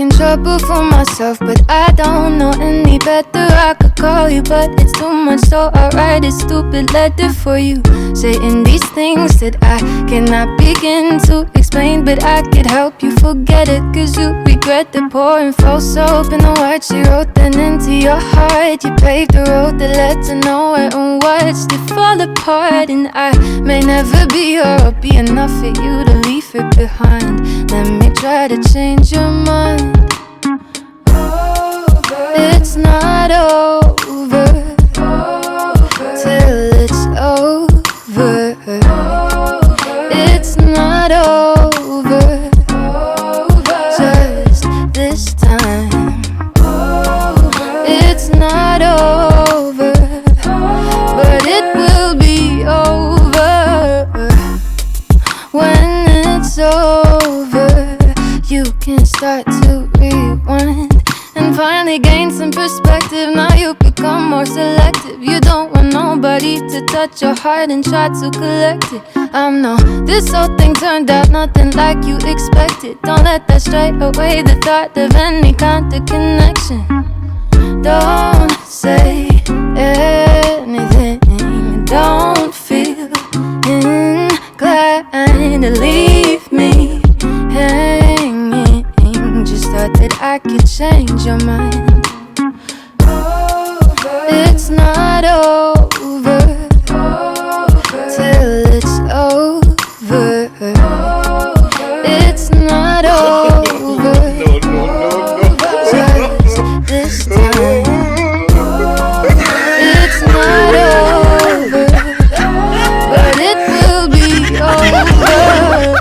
making trouble for myself, but I don't know any better. I could call you, but it's too much, so I write a stupid letter for you, saying these things that I cannot begin to explain. But I could help you forget it, cause you regret the pouring false soap in the words she wrote. Then into your heart you paved the road that led to nowhere, and watched it fall apart. And I may never be or be enough for you to leave it behind. Let me try to change your mind. It's not over till it's over. It's not over just this time. It's not over, but it will be over. When it's over, you can start to rewind and finally gain some perspective. Now you become more selective. You don't want nobody to touch your heart and try to collect it. I know this whole thing turned out nothing like you expected. Don't let that stray away the thought of any kind of connection. Don't say anything. Don't feel inclined to leave me hanging. Just thought that I could change your mind. It's not over till it's over. It's not over just this time. It's not over, but it will be over.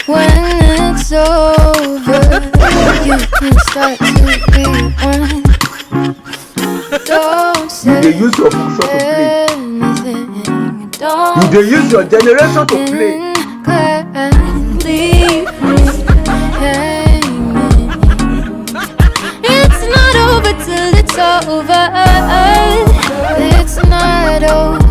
When it's over, you can start to rewind. Don't say anything. Don't use your generation to play. Leave me hanging. It's not over till it's over. It's not over.